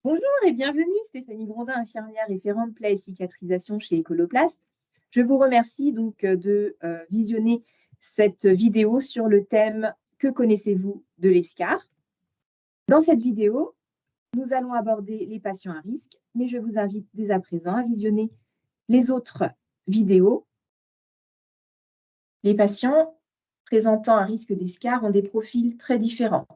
Bonjour et bienvenue, Stéphanie Grondin, infirmière référente plaie et cicatrisation chez Ecoloplast. Je vous remercie donc de visionner cette vidéo sur le thème « Que connaissez-vous de l'escar ?» Dans cette vidéo, nous allons aborder les patients à risque, mais je vous invite dès à présent à visionner les autres vidéos. Les patients présentant un risque d'escar ont des profils très différents.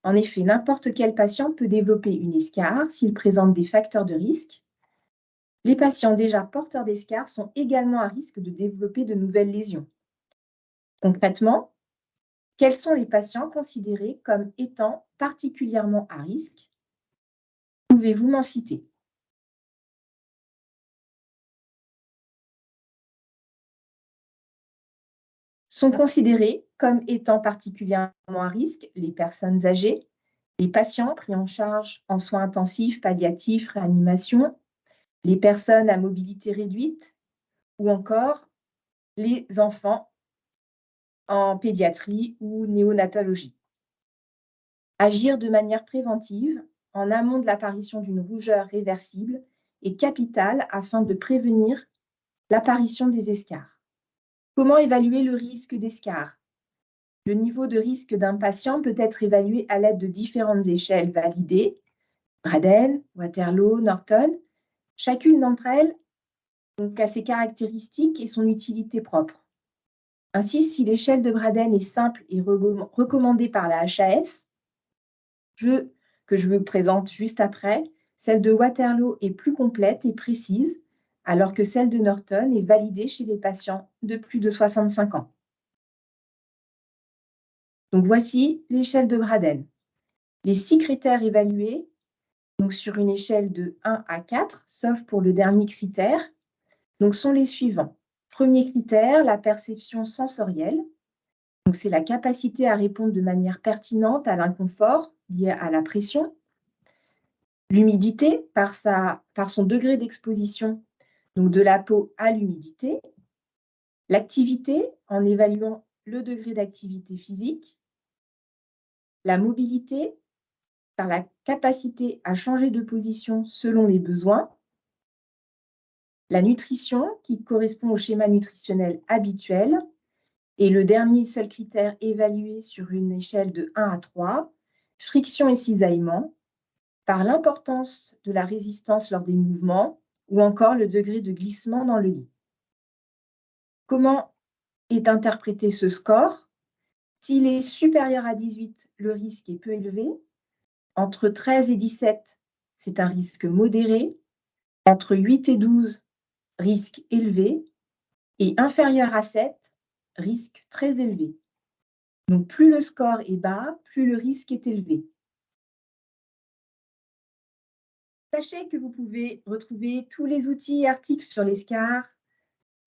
En effet, n'importe quel patient peut développer une escar s'il présente des facteurs de risque. Les patients déjà porteurs d'escar sont également à risque de développer de nouvelles lésions. Concrètement, quels sont les patients considérés comme étant particulièrement à risque? Pouvez-vous m'en citer? Sont considérés comme étant particulièrement à risque les personnes âgées, les patients pris en charge en soins intensifs, palliatifs, réanimation, les personnes à mobilité réduite ou encore les enfants en pédiatrie ou néonatologie. Agir de manière préventive, en amont de l'apparition d'une rougeur réversible, est capital afin de prévenir l'apparition des escars. Comment évaluer le risque d'escar? Le niveau de risque d'un patient peut être évalué à l'aide de différentes échelles validées, Braden, Waterloo, Norton. Chacune d'entre elles a ses caractéristiques et son utilité propre. Ainsi, si l'échelle de Braden est simple et recommandée par la HAS, que je vous présente juste après, celle de Waterloo est plus complète et précise, alors que celle de Norton est validée chez les patients de plus de 65 ans. Donc voici l'échelle de Braden. Les 6 critères évalués, donc sur une échelle de 1 à 4, sauf pour le dernier critère, donc sont les suivants. Premier critère, la perception sensorielle. Donc c'est la capacité à répondre de manière pertinente à l'inconfort lié à la pression. L'humidité, par son degré d'exposition, donc de la peau à l'humidité. L'activité, en évaluant le degré d'activité physique. La mobilité, par la capacité à changer de position selon les besoins. La nutrition, qui correspond au schéma nutritionnel habituel. Et le dernier seul critère évalué sur une échelle de 1 à 3, friction et cisaillement, par l'importance de la résistance lors des mouvements ou encore le degré de glissement dans le lit. Comment est interprété ce score? S'il est supérieur à 18, le risque est peu élevé. Entre 13 et 17, c'est un risque modéré. Entre 8 et 12, risque élevé. Et inférieur à 7, risque très élevé. Donc, plus le score est bas, plus le risque est élevé. Sachez que vous pouvez retrouver tous les outils et articles sur l'escar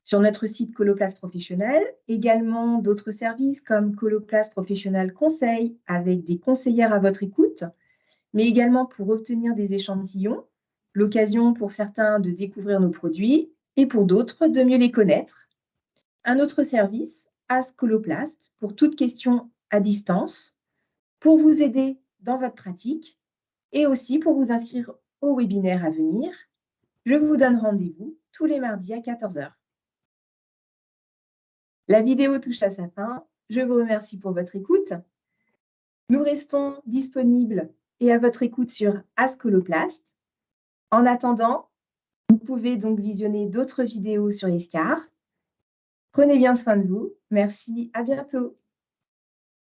sur notre site Coloplast Professionnel, également d'autres services comme Coloplast Professionnel Conseil avec des conseillères à votre écoute, mais également pour obtenir des échantillons, l'occasion pour certains de découvrir nos produits et pour d'autres de mieux les connaître. Un autre service, Ask Coloplast, pour toute question à distance, pour vous aider dans votre pratique et aussi pour vous inscrire au webinaire à venir. Je vous donne rendez-vous tous les mardis à 14 h. La vidéo touche à sa fin. Je vous remercie pour votre écoute. Nous restons disponibles et à votre écoute sur Ask Coloplast. En attendant, vous pouvez donc visionner d'autres vidéos sur l'escar. Prenez bien soin de vous. Merci, à bientôt.